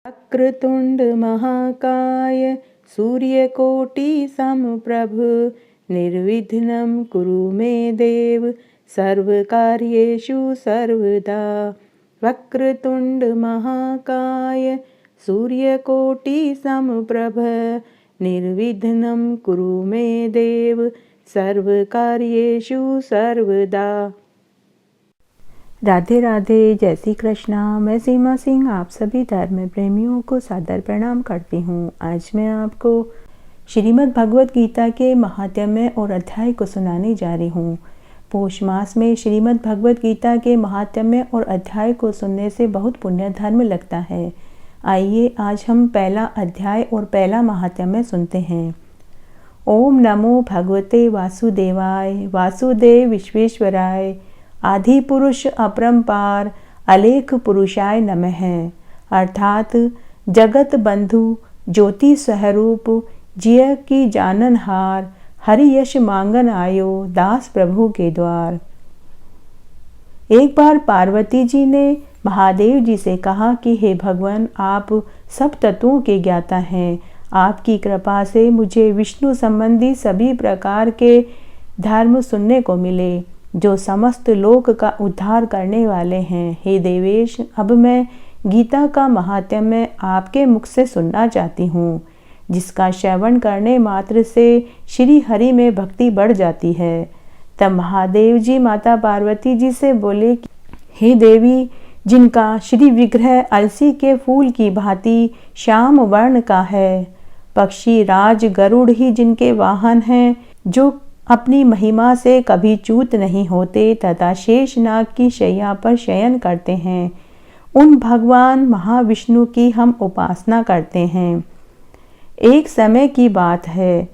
वक्रतुंड महाकाय सूर्यकोटि समप्रभ निर्विघ्नं कुरु मे देव सर्वकार्येषु सर्वदा। वक्रतुंड महाकाय सूर्यकोटि समप्रभ निर्विघ्नं कुरु मे देव सर्वकार्येषु सर्वदा। राधे राधे, जय श्री कृष्णा। मैं सीमा सिंह आप सभी धर्म प्रेमियों को सादर प्रणाम करती हूँ। आज मैं आपको श्रीमद् भगवत गीता के महात्म्य और अध्याय को सुनाने जा रही हूँ। पौष मास में श्रीमद् भगवत गीता के महात्म्य और अध्याय को सुनने से बहुत पुण्य धर्म लगता है। आइए आज हम पहला अध्याय और पहला महात्म्य सुनते हैं। ओम नमो भगवते वासुदेवाय वासुदेव विश्वेश्वराय आदि पुरुष अपरंपार अलेख पुरुषाय नमः। अर्थात जगत बंधु ज्योति स्वरूप जिय की जाननहार हरि यश मांगन आयो दास प्रभु के द्वार। एक बार पार्वती जी ने महादेव जी से कहा कि हे भगवान, आप सब तत्वों के ज्ञाता हैं। आपकी कृपा से मुझे विष्णु संबंधी सभी प्रकार के धर्म सुनने को मिले जो समस्त लोक का उद्धार करने वाले हैं। हे देवेश, अब मैं गीता का महात्म्य आपके मुख से सुनना चाहती हूँ, जिसका श्रवण करने मात्र से श्री हरि में भक्ति बढ़ जाती है। तब महादेव जी माता पार्वती जी से बोले, हे देवी, जिनका श्री विग्रह अलसी के फूल की भांति श्याम वर्ण का है, पक्षी राज गरुड़ ही जिनके वाहन हैं, जो अपनी महिमा से कभी च्यूत नहीं होते तथा शेषनाग की शैया पर शयन करते हैं, उन भगवान महाविष्णु की हम उपासना करते हैं। एक समय की बात है,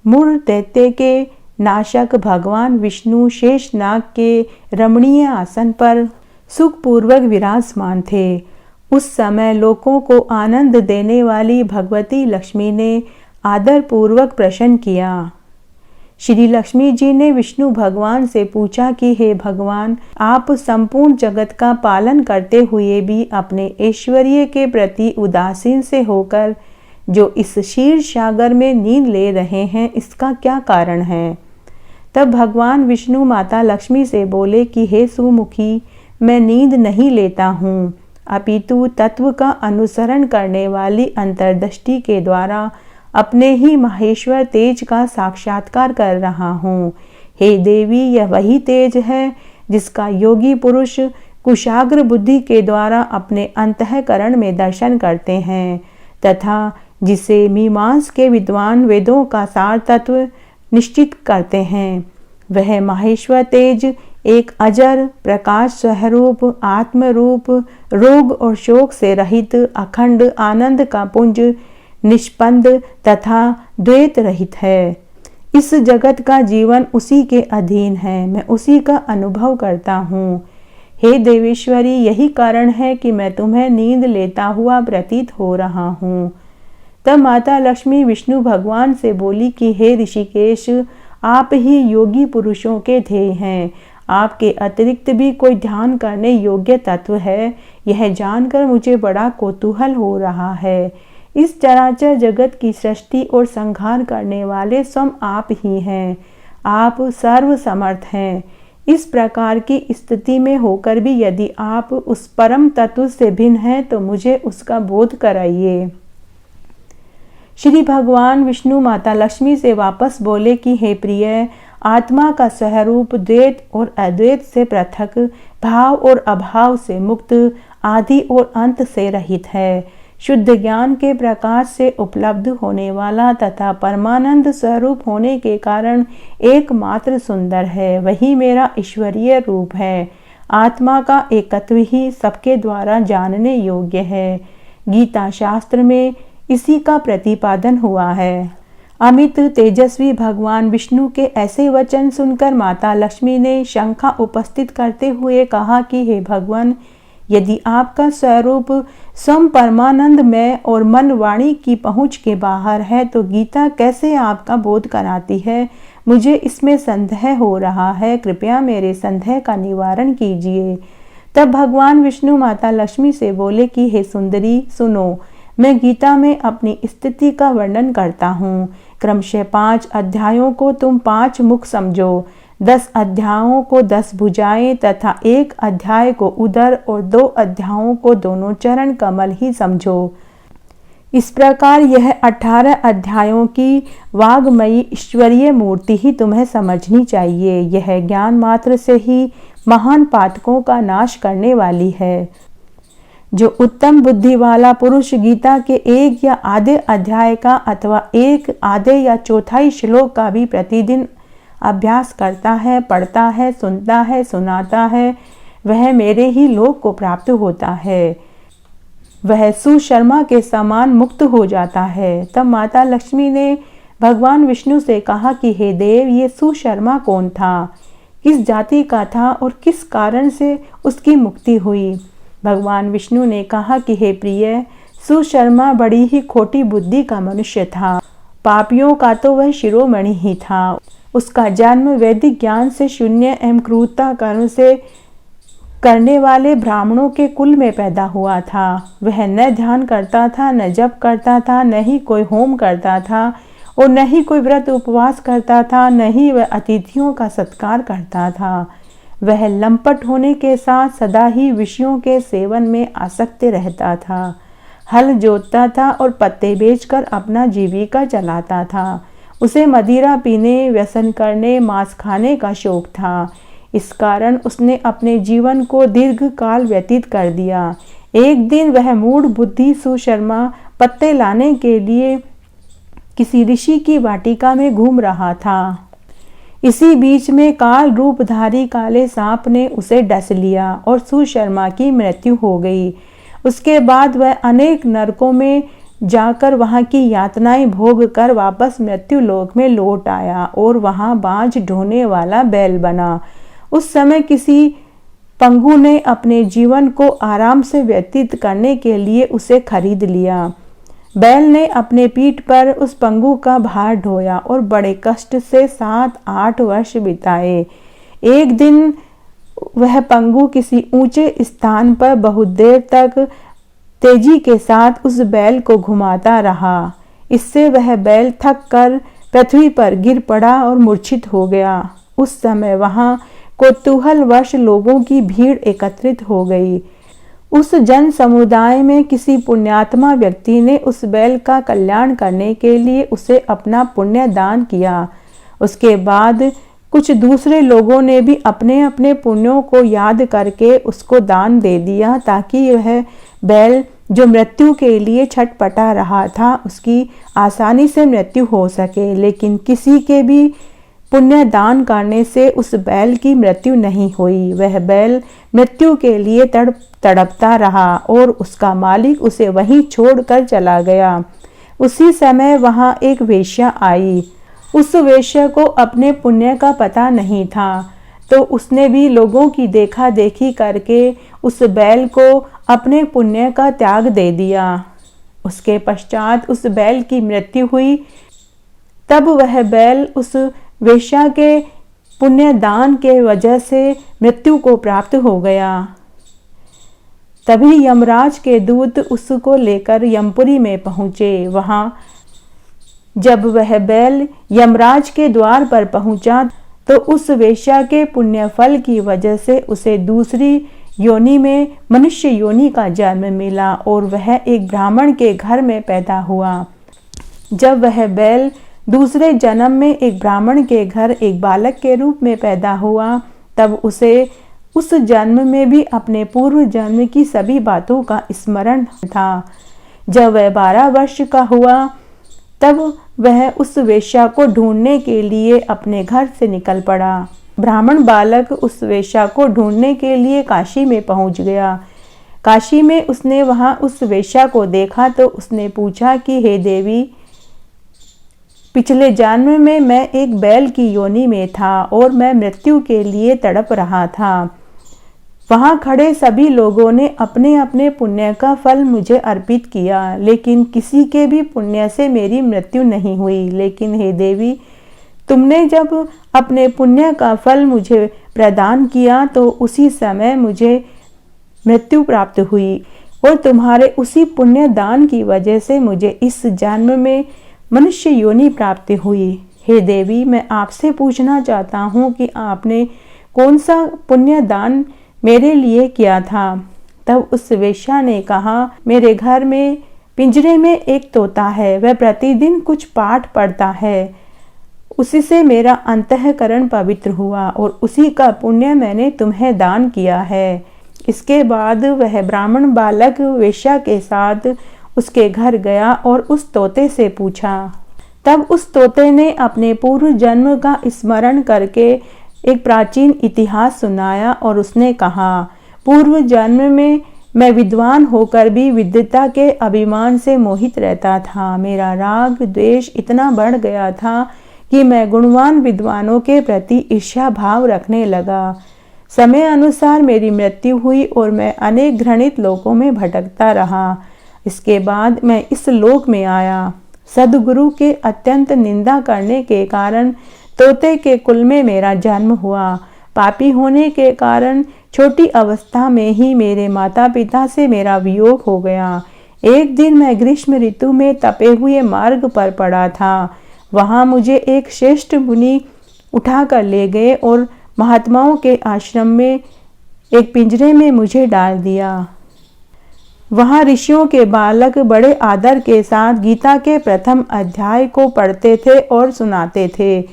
मूर दैत्य के नाशक भगवान विष्णु शेषनाग के रमणीय आसन पर सुखपूर्वक विराजमान थे। उस समय लोगों को आनंद देने वाली भगवती लक्ष्मी ने आदरपूर्वक प्रश्न किया। श्री लक्ष्मी जी ने विष्णु भगवान से पूछा कि हे भगवान, आप संपूर्ण जगत का पालन करते हुए भी अपने ऐश्वर्य के प्रति उदासीन से होकर जो इस क्षीर सागर में नींद ले रहे हैं, इसका क्या कारण है? तब भगवान विष्णु माता लक्ष्मी से बोले कि हे सुमुखी, मैं नींद नहीं लेता हूँ, अपितु तत्व का अनुसरण करने वाली अंतर्दृष्टि के द्वारा अपने ही महेश्वर तेज का साक्षात्कार कर रहा हूँ। हे देवी, यह वही तेज है जिसका योगी पुरुष कुशाग्र बुद्धि के द्वारा अपने अंतःकरण में दर्शन करते हैं तथा जिसे मीमांस के विद्वान वेदों का सार तत्व निश्चित करते हैं। वह महेश्वर तेज एक अजर प्रकाश स्वरूप आत्मरूप रोग और शोक से रहित अखंड आनंद का पुंज निष्पंद तथा द्वैत रहित है। इस जगत का जीवन उसी के अधीन है, मैं उसी का अनुभव करता हूँ। हे देवेश्वरी, यही कारण है कि मैं तुम्हें नींद लेता हुआ प्रतीत हो रहा हूँ। तब माता लक्ष्मी विष्णु भगवान से बोली कि हे ऋषिकेश, आप ही योगी पुरुषों के ध्येय हैं। आपके अतिरिक्त भी कोई ध्यान करने योग्य तत्व है, यह जानकर मुझे बड़ा कौतूहल हो रहा है। इस चराचर जगत की सृष्टि और संहार करने वाले स्वयं आप ही हैं। आप सर्व समर्थ हैं। इस प्रकार की स्थिति में होकर भी यदि आप उस परम तत्व से भिन्न हैं तो मुझे उसका बोध कराइए। श्री भगवान विष्णु माता लक्ष्मी से वापस बोले कि हे प्रिय, आत्मा का स्वरूप द्वैत और अद्वैत से पृथक, भाव और अभाव से मुक्त, आदि और अंत से रहित है। शुद्ध ज्ञान के प्रकाश से उपलब्ध होने वाला तथा परमानंद स्वरूप होने के कारण एकमात्र सुंदर है। वही मेरा ईश्वरीय रूप है। आत्मा का एकत्व ही सबके द्वारा जानने योग्य है। गीता शास्त्र में इसी का प्रतिपादन हुआ है। अमित तेजस्वी भगवान विष्णु के ऐसे वचन सुनकर माता लक्ष्मी ने शंका उपस्थित करते हुए कहा कि हे भगवान, यदि आपका स्वरूप स्वयं परमानंदमय और मन वाणी की पहुँच के बाहर है तो गीता कैसे आपका बोध कराती है? मुझे इसमें संदेह हो रहा है। कृपया मेरे संदेह का निवारण कीजिए। तब भगवान विष्णु माता लक्ष्मी से बोले कि हे सुंदरी सुनो, मैं गीता में अपनी स्थिति का वर्णन करता हूँ। क्रमशः 5 अध्यायों को तुम 5 मुख समझो, 10 अध्यायों को 10 भुजाएं तथा 1 अध्याय को उदर और 2 अध्यायों को दोनों चरण कमल ही समझो। इस प्रकार यह 18 अध्यायों की वाग्मयी ईश्वरीय मूर्ति ही तुम्हें समझनी चाहिए। यह ज्ञान मात्र से ही महान पातकों का नाश करने वाली है। जो उत्तम बुद्धि वाला पुरुष गीता के 1 या आधे अध्याय का अथवा 1 आधे या चौथाई श्लोक का भी प्रतिदिन अभ्यास करता है, पढ़ता है, सुनता है, सुनाता है, वह मेरे ही लोक को प्राप्त होता है। वह सुशर्मा के समान मुक्त हो जाता है। तब माता लक्ष्मी ने भगवान विष्णु से कहा कि हे देव, ये सुशर्मा कौन था, किस जाति का था और किस कारण से उसकी मुक्ति हुई। भगवान विष्णु ने कहा कि हे प्रिय, सुशर्मा बड़ी ही खोटी बुद्धि का मनुष्य था। पापियों का तो वह शिरोमणि ही था। उसका जन्म वैदिक ज्ञान से शून्य एवं क्रूरता कर्म से करने वाले ब्राह्मणों के कुल में पैदा हुआ था। वह न ध्यान करता था, न जप करता था, न ही कोई होम करता था और न ही कोई व्रत उपवास करता था, न ही वह अतिथियों का सत्कार करता था। वह लंपट होने के साथ सदा ही विषयों के सेवन में आसक्त रहता था। हल जोतता था और पत्ते बेचकर अपना जीविका चलाता था। उसे मदिरा पीने, व्यसन करने, मांस खाने का शौक था। इस कारण उसने अपने जीवन को दीर्घ काल व्यतीत कर दिया। एक दिन वह मूढ़ बुद्धि सुशर्मा पत्ते लाने के लिए किसी ऋषि की वाटिका में घूम रहा था। इसी बीच में काल रूपधारी काले सांप ने उसे डस लिया और सुशर्मा की मृत्यु हो गई। उसके बाद वह अनेक नरकों में जाकर वहां की यातनाएं भोग कर वापस मृत्यु लोक में लौट आया और वहां बाँझ ढोने वाला बैल बना। उस समय किसी पंगु ने अपने जीवन को आराम से व्यतीत करने के लिए उसे खरीद लिया। बैल ने अपने पीठ पर उस पंगु का भार ढोया और बड़े कष्ट से 7-8 वर्ष बिताए। एक दिन वह पंगु किसी ऊंचे स्थान पर बहुत देर तक तेजी के साथ उस बैल को घुमाता रहा। इससे वह बैल थक कर पृथ्वी पर गिर पड़ा और मूर्छित हो गया। उस समय वहां कौतूहलवश लोगों की भीड़ एकत्रित हो गई। उस जन समुदाय में किसी पुण्यात्मा व्यक्ति ने उस बैल का कल्याण करने के लिए उसे अपना पुण्य दान किया। उसके बाद कुछ दूसरे लोगों ने भी अपने अपने पुण्यों को याद करके उसको दान दे दिया, ताकि वह बैल जो मृत्यु के लिए छटपटा रहा था उसकी आसानी से मृत्यु हो सके। लेकिन किसी के भी पुण्य दान करने से उस बैल की मृत्यु नहीं हुई। वह बैल मृत्यु के लिए तड़पता रहा और उसका मालिक उसे वहीं छोड़कर चला गया। उसी समय वहां एक वेश्या आई। उस वेश्या को अपने पुण्य का पता नहीं था, तो उसने भी लोगों की देखा देखी करके उस बैल को अपने पुण्य का त्याग दे दिया। उसके पश्चात उस बैल की मृत्यु हुई। तब वह बैल उस वेश्या के पुण्य दान के वजह से मृत्यु को प्राप्त हो गया। तभी यमराज के दूत उसको लेकर यमपुरी में पहुंचे। वहां जब वह बैल यमराज के द्वार पर पहुंचा तो उस वेश्या के पुण्य फल की वजह से उसे दूसरी योनि में मनुष्य योनि का जन्म मिला और वह एक ब्राह्मण के घर में पैदा हुआ। जब वह बैल दूसरे जन्म में एक ब्राह्मण के घर एक बालक के रूप में पैदा हुआ, तब उसे उस जन्म में भी अपने पूर्व जन्म की सभी बातों का स्मरण था। जब वह 12 वर्ष का हुआ तब वह उस वेश्या को ढूंढने के लिए अपने घर से निकल पड़ा। ब्राह्मण बालक उस वेश्या को ढूंढने के लिए काशी में पहुंच गया। काशी में उसने वहां उस वेश्या को देखा तो उसने पूछा कि हे देवी, पिछले जन्म में मैं एक बैल की योनि में था और मैं मृत्यु के लिए तड़प रहा था। वहां खड़े सभी लोगों ने अपने अपने पुण्य का फल मुझे अर्पित किया, लेकिन किसी के भी पुण्य से मेरी मृत्यु नहीं हुई। लेकिन हे देवी, तुमने जब अपने पुण्य का फल मुझे प्रदान किया तो उसी समय मुझे मृत्यु प्राप्त हुई और तुम्हारे उसी पुण्य दान की वजह से मुझे इस जन्म में मनुष्य योनि प्राप्त हुई। हे देवी, मैं आपसे पूछना चाहता हूँ कि आपने कौन सा पुण्य दान मेरे लिए किया था। तब उस वेश्या ने कहा, मेरे घर में पिंजरे में एक तोता है, वह प्रतिदिन कुछ पाठ पढ़ता है, उसी से मेरा अंतःकरण पवित्र हुआ और उसी का पुण्य मैंने तुम्हें दान किया है। इसके बाद वह ब्राह्मण बालक वेश्या के साथ उसके घर गया और उस तोते से पूछा। तब उस तोते ने अपने पूर्व जन्म का स्मरण करके एक प्राचीन इतिहास सुनाया और उसने कहा, पूर्व जन्म में मैं विद्वान होकर भी विद्वता के अभिमान से मोहित रहता था। मेरा राग द्वेष इतना बढ़ गया था कि मैं गुणवान विद्वानों के प्रति ईर्ष्या भाव रखने लगा। समय अनुसार मेरी मृत्यु हुई और मैं अनेक घृणित लोकों में भटकता रहा। इसके बाद मैं इस लोक में आया। सद्गुरु के अत्यंत निंदा करने के कारण तोते के कुल में मेरा जन्म हुआ। पापी होने के कारण छोटी अवस्था में ही मेरे माता पिता से मेरा वियोग हो गया। एक दिन मैं ग्रीष्म ऋतु में तपे हुए मार्ग पर पड़ा था। वहां मुझे एक श्रेष्ठ मुनि उठाकर ले गए और महात्माओं के आश्रम में एक पिंजरे में मुझे डाल दिया। वहां ऋषियों के बालक बड़े आदर के साथ गीता के प्रथम अध्याय को पढ़ते थे और सुनाते थे।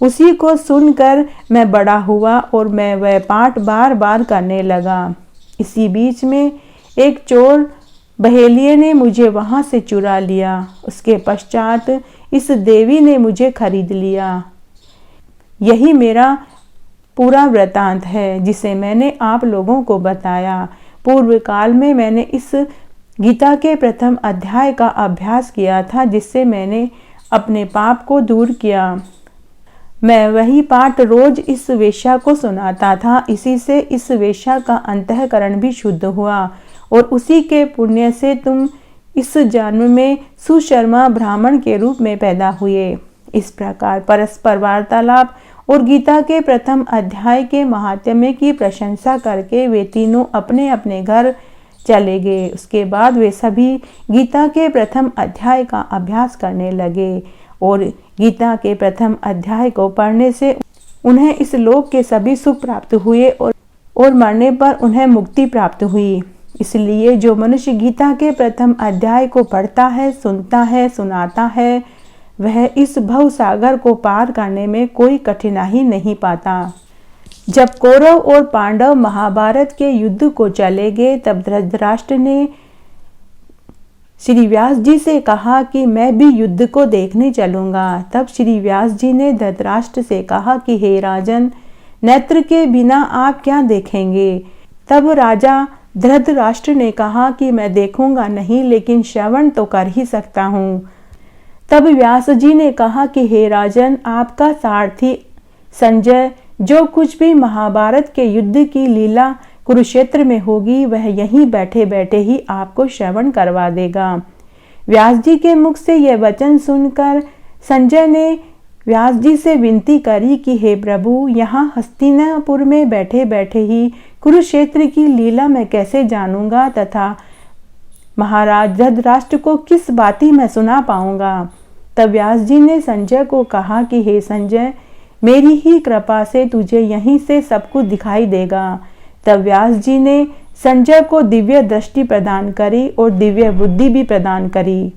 उसी को सुनकर मैं बड़ा हुआ और मैं वह पाठ बार बार करने लगा। इसी बीच में एक चोर बहेलिये ने मुझे वहां से चुरा लिया। उसके पश्चात इस देवी ने मुझे खरीद लिया। यही मेरा पूरा वृतांत है जिसे मैंने आप लोगों को बताया। पूर्व काल में मैंने इस गीता के प्रथम अध्याय का अभ्यास किया था, जिससे मैंने अपने पाप को दूर किया। मैं वही पाठ रोज इस वेश्या को सुनाता था। इसी से इस वेश्या का अंतःकरण भी शुद्ध हुआ और उसी के पुण्य से तुम इस जन्म में सुशर्मा ब्राह्मण के रूप में पैदा हुए। इस प्रकार परस्पर वार्तालाप और गीता के प्रथम अध्याय के महात्म्य की प्रशंसा करके वे तीनों अपने अपने घर चले गए। उसके बाद वे सभी गीता के प्रथम अध्याय का अभ्यास करने लगे और गीता के प्रथम अध्याय को पढ़ने से उन्हें इस लोक के सभी सुख प्राप्त हुए और मरने पर उन्हें मुक्ति प्राप्त हुई। इसलिए जो मनुष्य गीता के प्रथम अध्याय को पढ़ता है, सुनता है, सुनाता है, वह इस भव सागर को पार करने में कोई कठिनाई नहीं पाता। जब कौरव और पांडव महाभारत के युद्ध को चले गए, तब धृतराष्ट्र ने श्री व्यास जी से कहा कि मैं भी युद्ध को देखने चलूंगा। तब श्री व्यास जी ने धृतराष्ट्र से कहा कि हे राजन, नेत्र के बिना आप क्या देखेंगे। तब राजा धृतराष्ट्र ने कहा कि मैं देखूंगा नहीं, लेकिन श्रवण तो कर ही सकता हूँ। तब व्यास जी ने कहा कि हे राजन, आपका सारथी संजय जो कुछ भी महाभारत के युद्ध की लीला कुरुक्षेत्र में होगी, वह यहीं बैठे बैठे ही आपको श्रवण करवा देगा। व्यास जी के मुख से यह वचन सुनकर संजय ने व्यास जी से विनती करी कि हे प्रभु, यहाँ हस्तिनापुर में बैठे बैठे ही कुरुक्षेत्र की लीला मैं कैसे जानूंगा तथा महाराज धृतराष्ट्र को किस बाती मैं सुना पाऊंगा। तब व्यास जी ने संजय को कहा कि हे संजय, मेरी ही कृपा से तुझे यहीं से सब कुछ दिखाई देगा। तब व्यास जी ने संजय को दिव्य दृष्टि प्रदान करी और दिव्य बुद्धि भी प्रदान करी।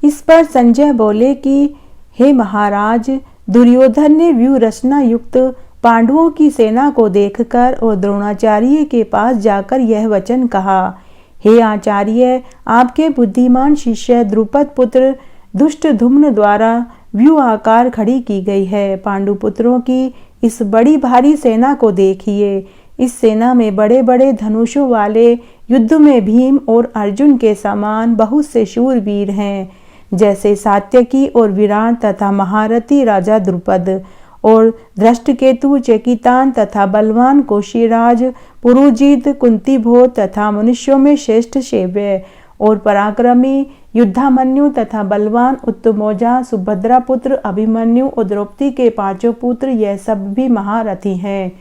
इस पर संजय बोले कि हे महाराज, दुर्योधन ने व्यूह रचना युक्त पांडवों की सेना को देखकर और द्रोणाचार्य के पास जाकर यह वचन कहा, हे आचार्य, आपके बुद्धिमान शिष्य द्रुपद पुत्र दुष्ट धुम्न द्वारा व्यूह आकार खड़ी की गई है। पांडुपुत्रों की इस बड़ी भारी सेना को देखिए। इस सेना में बड़े बड़े धनुषों वाले युद्ध में भीम और अर्जुन के समान बहुत से शूरवीर हैं, जैसे सात्यकी और विराट तथा महारथी राजा द्रुपद और धृष्टकेतु, चेकितान तथा बलवान कौशिराज, पुरुजित, कुंतीभोज तथा मनुष्यों में श्रेष्ठ शैव्य और पराक्रमी युद्धामन्यु तथा बलवान उत्तमौजा, सुभद्रा पुत्र अभिमन्यु और द्रौपदी के पांचों पुत्र, यह सब भी महारथी हैं।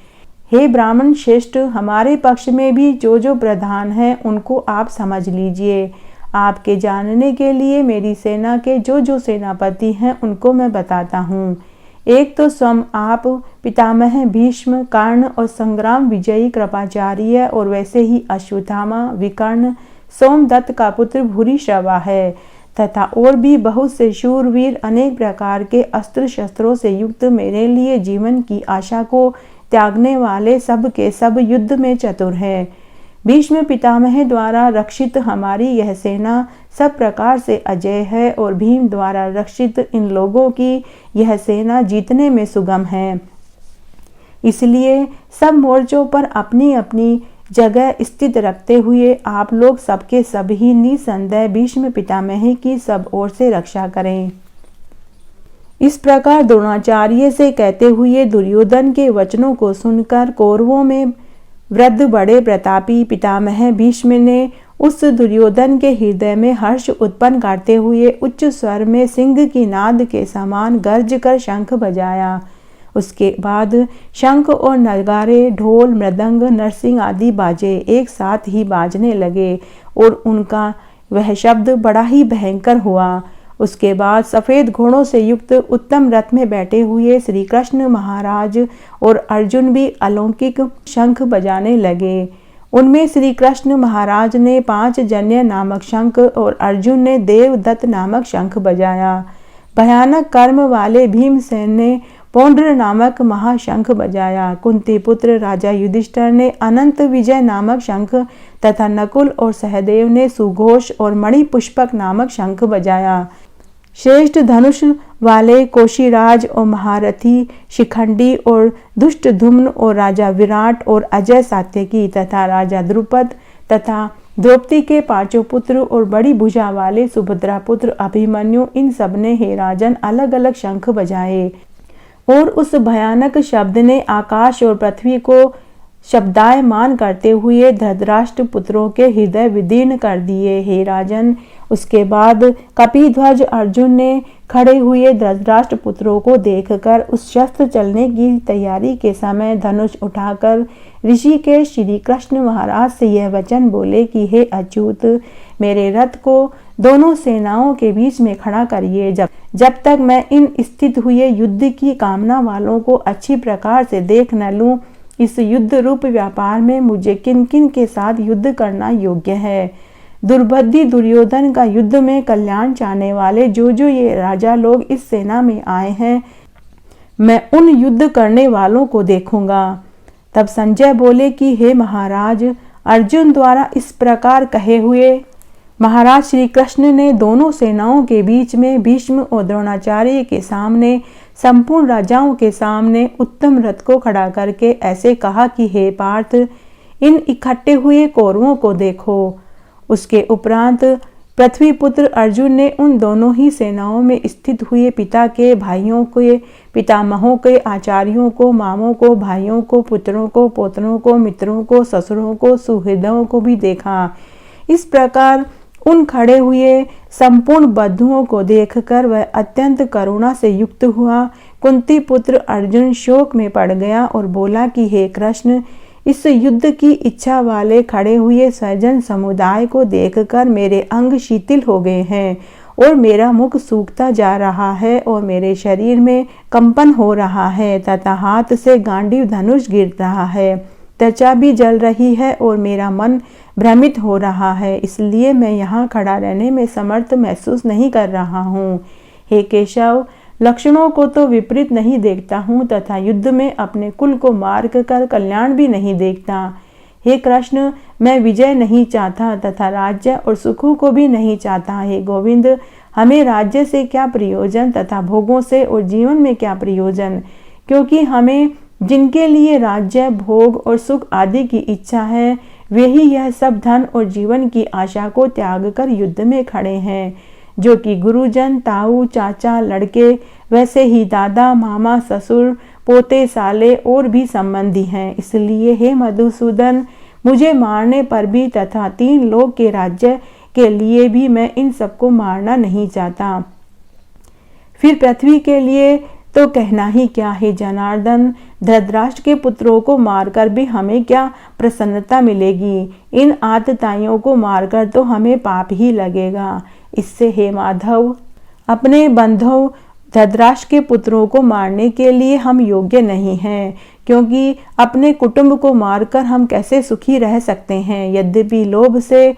हे ब्राह्मण श्रेष्ठ, हमारे पक्ष में भी जो प्रधान हैं उनको आप समझ लीजिए। आपके जानने के लिए मेरी सेना के जो सेनापति हैं उनको मैं बताता हूँ। एक तो स्वयं आप पितामह भीष्म, कर्ण और संग्राम विजयी कृपाचार्य, और वैसे ही अश्वत्थामा, विकर्ण, सोमदत्त का पुत्र भूरिश्रवा है, तथा और भी बहुत से शूरवीर अनेक प्रकार के अस्त्र शस्त्रों से युक्त, मेरे लिए जीवन की आशा को त्यागने वाले सब के सब युद्ध में चतुर हैं। भीष्म पितामह द्वारा रक्षित हमारी यह सेना सब प्रकार से अजय है, और भीम द्वारा रक्षित इन लोगों की यह सेना जीतने में सुगम है। इसलिए सब मोर्चों पर अपनी अपनी जगह स्थित रखते हुए आप लोग सबके सब ही निसंदेह भीष्म पितामह की सब ओर से रक्षा करें। इस प्रकार द्रोणाचार्य से कहते हुए दुर्योधन के वचनों को सुनकर कौरवों में वृद्ध बड़े प्रतापी पितामह भीष्म ने उस दुर्योधन के हृदय में हर्ष उत्पन्न करते हुए उच्च स्वर में सिंह की नाद के समान गर्ज कर शंख बजाया। उसके बाद शंख और नगारे, ढोल, मृदंग, नरसिंह आदि बाजे एक साथ ही बाजने लगे और उनका वह शब्द बड़ा ही भयंकर हुआ। उसके बाद सफेद घोड़ों से युक्त उत्तम रथ में बैठे हुए श्री कृष्ण महाराज और अर्जुन भी अलौकिक शंख बजाने लगे। उनमें श्री कृष्ण महाराज ने 5 जन्य नामक शंख और अर्जुन ने देवदत्त नामक शंख बजाया। भयानक कर्म वाले भीमसेन ने पौंड्र नामक महाशंख बजाया। कुंती पुत्र राजा युधिष्ठिर ने अनंत विजय नामक शंख तथा नकुल और सहदेव ने सुघोष और मणिपुष्पक नामक शंख बजाया। श्रेष्ठ धनुष वाले कोशिराज और महारथी शिखंडी और दुष्ट धुम्न और राजा विराट और अजय सात्यकी तथा राजा द्रुपद तथा द्रौपदी के 5 पुत्र और बड़ी भुजा वाले सुभद्रा पुत्र अभिमन्यु, इन सब ने हे राजन अलग अलग शंख बजाए, और उस भयानक शब्द ने आकाश और पृथ्वी को शब्दायमान करते हुए धृतराष्ट्र पुत्रों के हृदय विदीर्ण कर दिए। हे राजन, उसके बाद कपिध्वज अर्जुन ने खड़े हुए धृतराष्ट्र पुत्रों को देखकर उस शस्त्र चलने की तैयारी के समय धनुष उठाकर ऋषिकेश श्री कृष्ण महाराज से यह वचन बोले कि हे अच्युत, मेरे रथ को दोनों सेनाओं के बीच में खड़ा करिए, जब तक मैं इन स्थित हुए युद्ध की कामना वालों को अच्छी प्रकार से देख न लूं। इस युद्ध रूप व्यापार में मुझे किन किन के साथ युद्ध करना योग्य है। दुर्बुद्धि दुर्योधन का युद्ध में कल्याण चाहने वाले जो ये राजा लोग इस सेना में आए हैं, मैं उन युद्ध करने वालों को देखूंगा। तब संजय बोले कि हे महाराज, अर्जुन द्वारा इस प्रकार कहे हुए महाराज श्री कृष्ण ने दोनों सेनाओं के बीच में भीष्म और द्रोणाचार्य के सामने संपूर्ण राजाओं के सामने उत्तम रथ को खड़ा करके ऐसे कहा कि हे पार्थ, इन इकट्ठे हुए कौरवों को देखो। उसके उपरांत पृथ्वीपुत्र अर्जुन ने उन दोनों ही सेनाओं में स्थित हुए पिता के भाइयों के, पितामहों के, आचार्यों को, मामों को, भाइयों को, पुत्रों को, पोतरों को, मित्रों को, ससुरों को, सुहृदों को भी देखा। इस प्रकार उन खड़े हुए संपूर्ण बंधुओं को देखकर वह अत्यंत करुणा से युक्त हुआ। कुंती पुत्र अर्जुन शोक में पड़ गया और बोला कि हे कृष्ण, इस युद्ध की इच्छा वाले खड़े हुए स्वजन समुदाय को देखकर मेरे अंग शिथिल हो गए हैं और मेरा मुख सूखता जा रहा है और मेरे शरीर में कंपन हो रहा है तथा हाथ से गांडीव धनुष गिर रहा है, त्वचा भी जल रही है और मेरा मन भ्रमित हो रहा है। इसलिए मैं यहाँ खड़ा रहने में समर्थ महसूस नहीं कर रहा हूँ। हे केशव, लक्षणों को तो विपरीत नहीं देखता हूँ तथा युद्ध में अपने कुल को मार कर कल्याण भी नहीं देखता। हे कृष्ण, मैं विजय नहीं चाहता तथा राज्य और सुखों को भी नहीं चाहता। हे गोविंद, हमें राज्य से क्या प्रयोजन तथा भोगों से और जीवन में क्या प्रयोजन, क्योंकि हमें जिनके लिए राज्य, भोग और सुख आदि की इच्छा है, वे ही यह सब धन और जीवन की आशा को त्याग कर युद्ध में खड़े हैं, जो कि गुरुजन, ताऊ, चाचा, लड़के, वैसे ही दादा, मामा, ससुर, पोते, साले और भी संबंधी हैं। इसलिए हे मधुसूदन, मुझे मारने पर भी तथा 3 लोक के राज्य के लिए भी मैं इन सबको मारना नहीं चाहता। फिर पृथ्वी के लिए तो कहना ही क्या है जनार्दन, धृतराष्ट्र के पुत्रों को मारकर भी हमें क्या प्रसन्नता मिलेगी? इन आतताइयों को मारकर तो हमें पाप ही लगेगा। इससे हे माधव, अपने बंधुओं धृतराष्ट्र के पुत्रों को मारने के लिए हम योग्य नहीं हैं, क्योंकि अपने कुटुंब को मारकर हम कैसे सुखी रह सकते हैं? यद्यपि लोभ से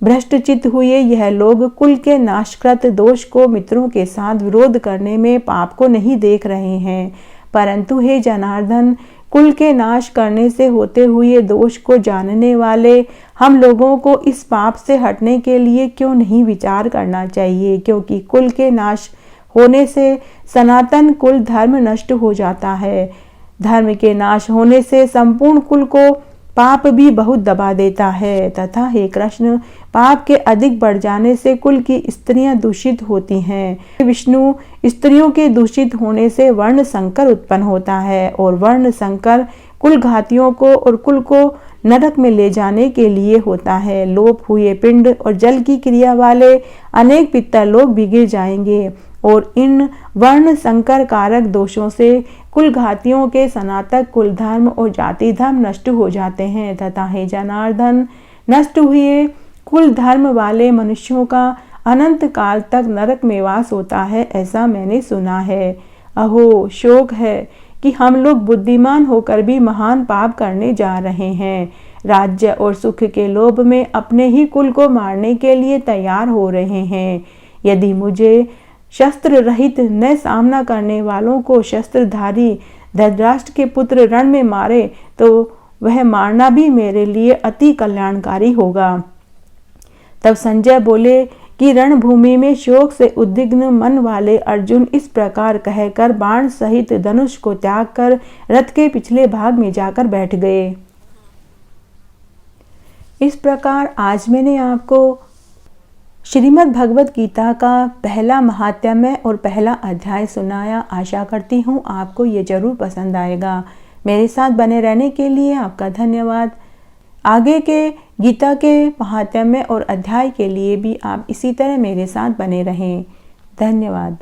भ्रष्टचित हुए यह लोग कुल के नाशकृत दोष को मित्रों के साथ विरोध करने में पाप को नहीं देख रहे हैं, परंतु हे जनार्दन, कुल के नाश करने से होते हुए दोष को जानने वाले हम लोगों को इस पाप से हटने के लिए क्यों नहीं विचार करना चाहिए? क्योंकि कुल के नाश होने से सनातन कुल धर्म नष्ट हो जाता है। धर्म के नाश होने से संपूर्ण कुल को पाप भी बहुत दबा देता है। तथा हे कृष्ण, पाप के अधिक बढ़ जाने से कुल की स्त्रियां दूषित होती हैं। विष्णु, स्त्रियों के दूषित होने से वर्ण संकर उत्पन्न होता है और वर्ण संकर कुल घातियों को और कुल को नरक में ले जाने के लिए होता है। लोप हुए पिंड और जल की क्रिया वाले अनेक पितरलोक भी गिर जाएंगे और इन वर्ण संकर कारक दोषों से कुल घातियों के सनातन कुल धर्म और जाति धर्म नष्ट हो जाते हैं। तथा हे जनार्दन, नष्ट हुए कुल धर्म वाले मनुष्यों का अनंत काल तक नरक में वास होता है, ऐसा मैंने सुना है। अहो, शोक है कि हम लोग बुद्धिमान होकर भी महान पाप करने जा रहे हैं। राज्य और सुख के लोभ में अपने ही कुल को मारने के लिए तैयार हो रहे हैं। यदि मुझे शस्त्र रहित न सामना करने वालों को शस्त्रधारी धृतराष्ट्र के पुत्र रण में मारे तो वह मारना भी मेरे लिए अति कल्याणकारी होगा। तब संजय बोले कि रणभूमि में शोक से उद्विग्न मन वाले अर्जुन इस प्रकार कहकर बाण सहित धनुष को त्याग कर रथ के पिछले भाग में जाकर बैठ गए। इस प्रकार आज मैंने आपको श्रीमद् भगवत गीता का पहला महात्म्य और पहला अध्याय सुनाया। आशा करती हूँ आपको ये जरूर पसंद आएगा। मेरे साथ बने रहने के लिए आपका धन्यवाद। आगे के गीता के महात्म्य और अध्याय के लिए भी आप इसी तरह मेरे साथ बने रहें। धन्यवाद।